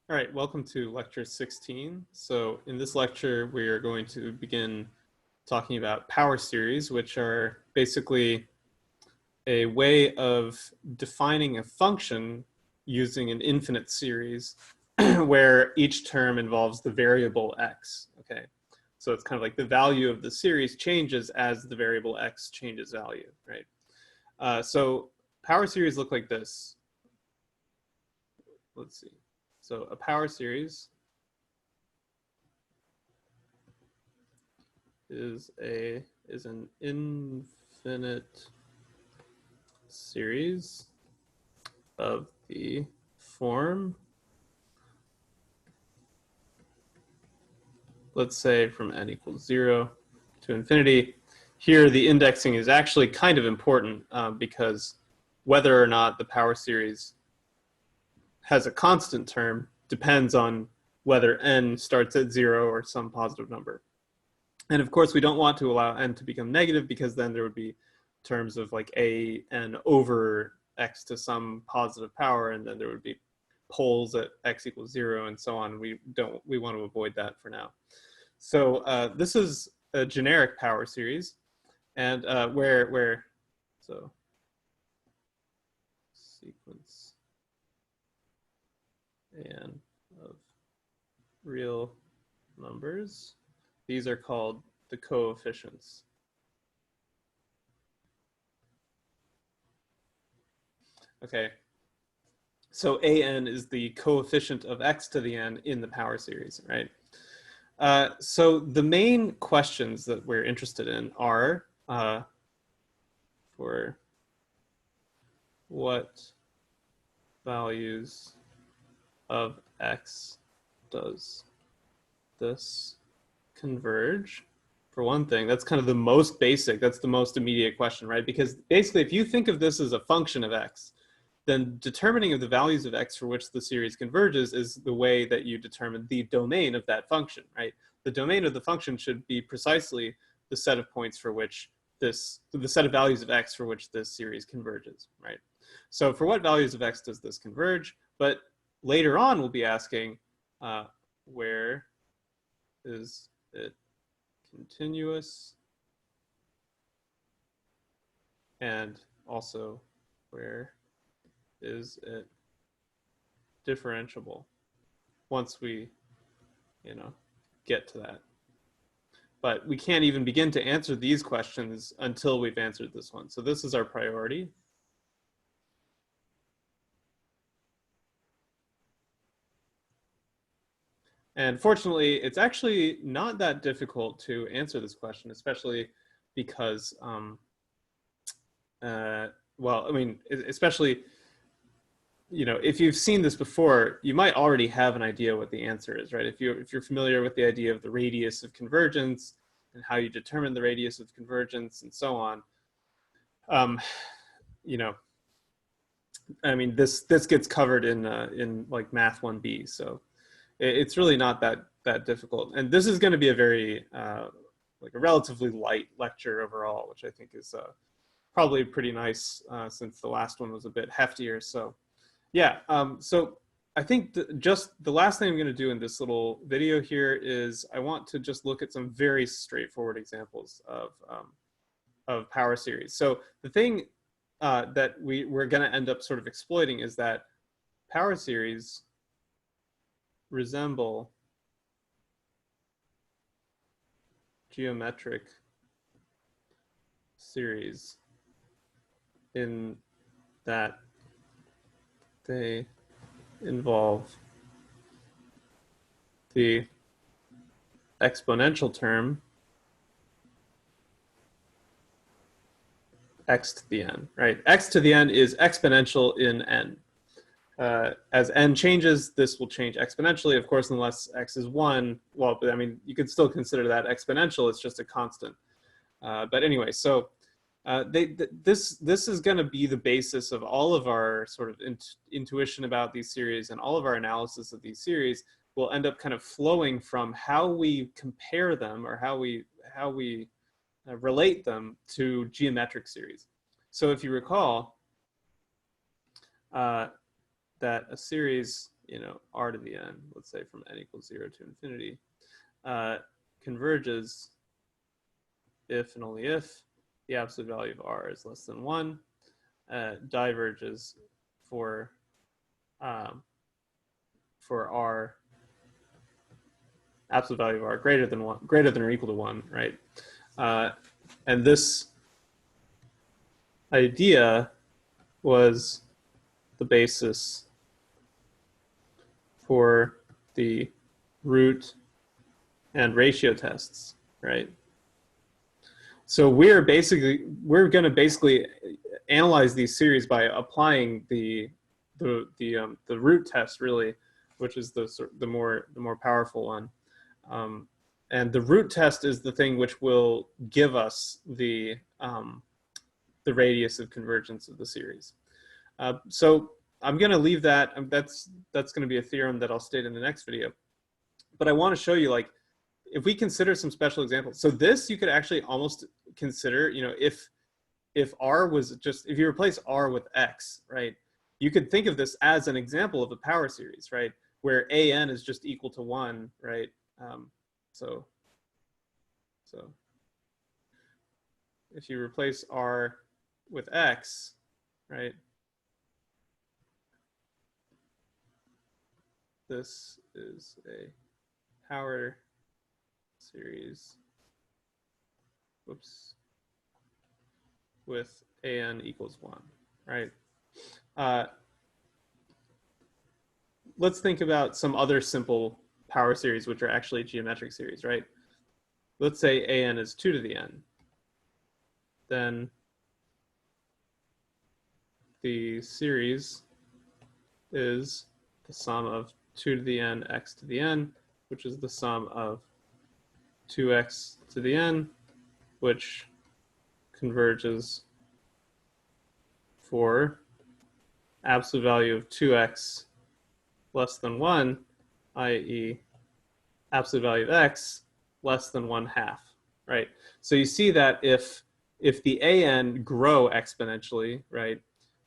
All right, welcome to lecture 16. So in this lecture, we are going to begin talking about power series, which are basically a way of defining a function using an infinite series where each term involves the variable x, okay? So it's kind of like the value of the series changes as the variable x changes value, right? So power series look like this. Let's see. So a power series is an infinite series of the form, let's say from n equals 0 to infinity. Here the indexing is actually kind of important because whether or not the power series has a constant term depends on whether n starts at 0 or some positive number. And of course, we don't want to allow n to become negative because then there would be terms of like a n over x to some positive power, and then there would be poles at x equals 0 and so on. We want to avoid that for now. So this is a generic power series, and so sequence n of real numbers. These are called the coefficients. Okay, so an is the coefficient of x to the n in the power series, right? So the main questions that we're interested in are for what values of x does this converge? For one thing, that's kind of the most basic, that's the most immediate question, right? Because basically, if you think of this as a function of x, then determining of the values of x for which the series converges is the way that you determine the domain of that function, right? The domain of the function should be precisely the set of points for which the set of values of x for which this series converges, right? So for what values of x does this converge? But later on, we'll be asking, where is it continuous? And also, where is it differentiable? Once we, get to that. But we can't even begin to answer these questions until we've answered this one. So this is our priority. And fortunately, it's actually not that difficult to answer this question, especially because, well, I mean, especially, if you've seen this before, you might already have an idea what the answer is, right? If you're familiar with the idea of the radius of convergence and how you determine the radius of convergence and so on, I mean, this gets covered in like Math 1B, so it's really not that difficult. And this is going to be a very like a relatively light lecture overall, which I think is probably pretty nice since the last one was a bit heftier. So yeah, so I think just the last thing I'm going to do in this little video here is I want to just look at some very straightforward examples of power series. So the thing that we're going to end up sort of exploiting is that power series resemble geometric series in that they involve the exponential term x to the n, right? X to the n is exponential in n. As n changes, this will change exponentially, of course, unless x is 1. Well, but I mean, you could still consider that exponential. It's just a constant. But anyway, so this is going to be the basis of all of our sort of intuition about these series, and all of our analysis of these series will end up kind of flowing from how we compare them, or how we relate them to geometric series. So if you recall that a series you know, r to the n, let's say from n equals 0 to infinity, converges if and only if the absolute value of r is less than 1, diverges for r, absolute value of r greater than or equal to 1, right? And this idea was the basis for the root and ratio tests, right? So we're going to basically analyze these series by applying the root test, really, which is the more powerful one. And the root test is the thing which will give us the radius of convergence of the series. So I'm going to leave that. That's going to be a theorem that I'll state in the next video. But I want to show you, like, if we consider some special examples. So this you could actually almost consider, you know, if r was just, if you replace r with x, right, you could think of this as an example of a power series, right, where an is just equal to 1, right? So if you replace r with x, right, this is a power series, whoops, with an equals 1, right? Let's think about some other simple power series which are actually geometric series, right? Let's say an is 2 to the n. Then the series is the sum of 2 to the n x to the n, which is the sum of 2x to the n, which converges for absolute value of 2x less than 1, i.e. absolute value of x less than 1/2, right? So you see that if the an grow exponentially, right,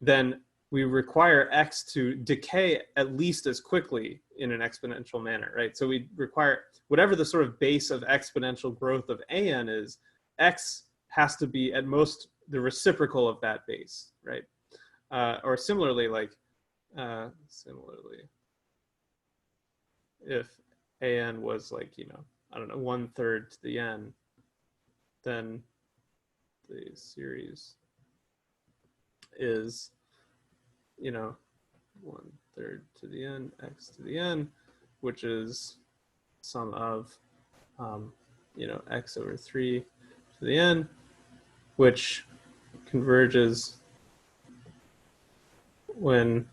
then we require x to decay at least as quickly in an exponential manner, right? So we require whatever the sort of base of exponential growth of an is, x has to be at most the reciprocal of that base, right? Or similarly, like, if an was like, you know, I don't know, 1/3 to the n, then the series is, you know, 1/3 to the n x to the n, which is sum of, you know, x over 3 to the n, which converges when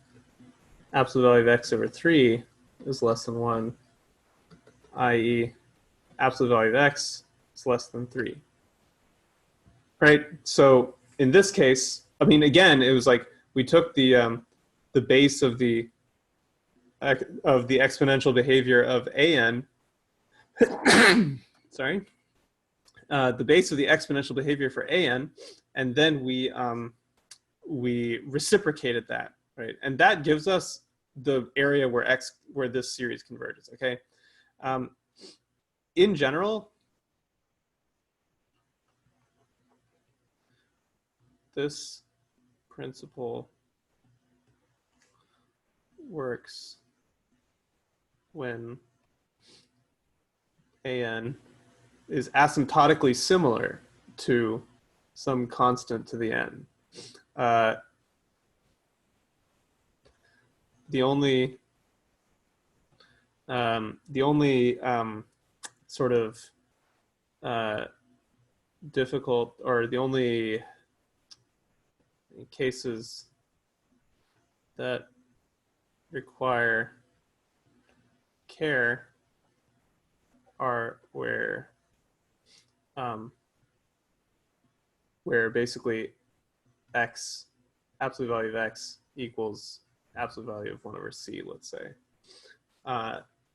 absolute value of x over 3 is less than 1, i.e. absolute value of x is less than 3. Right? So in this case, I mean, again, it was like we took the base of the exponential behavior of an, sorry, the base of the exponential behavior for an, and then we reciprocated that, right? And that gives us the area where this series converges. Okay. In general, this principle works when an is asymptotically similar to some constant to the n. The only sort of difficult, or the only cases that require care are where basically x, absolute value of x, equals absolute value of 1 over c, let's say.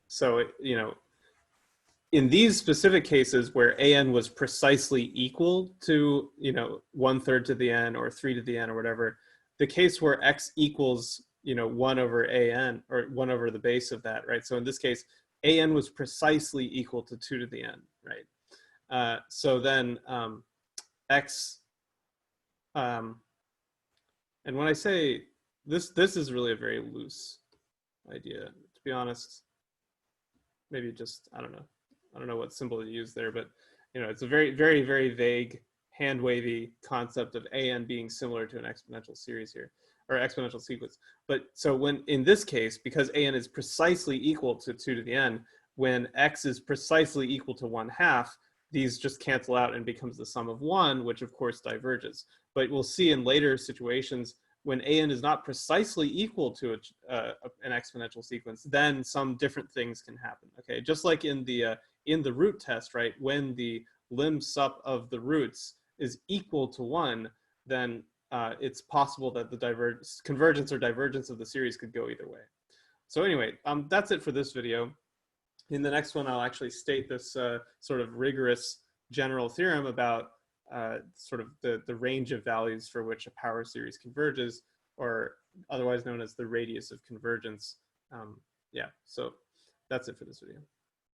So, you know, in these specific cases where an was precisely equal to, you know, 1/3 to the n or 3 to the n or whatever, the case where x equals you know, 1 over an, or 1 over the base of that, right? So in this case, an was precisely equal to 2 to the n, right? So then x, and when I say this is really a very loose idea, to be honest. Maybe just, I don't know what symbol to use there, but you know, it's a very, very, very vague, hand wavy concept of an being similar to an exponential series here, or exponential sequence. But so when in this case, because an is precisely equal to 2 to the n, when x is precisely equal to 1/2, these just cancel out and becomes the sum of 1, which of course diverges. But we'll see in later situations when an is not precisely equal to an exponential sequence, then some different things can happen. Okay, just like in the root test, right? When the lim sup of the roots is equal to 1, then it's possible that the convergence or divergence of the series could go either way. So anyway, that's it for this video. In the next one, I'll actually state this sort of rigorous general theorem about sort of the range of values for which a power series converges, or otherwise known as the radius of convergence. Yeah, so that's it for this video.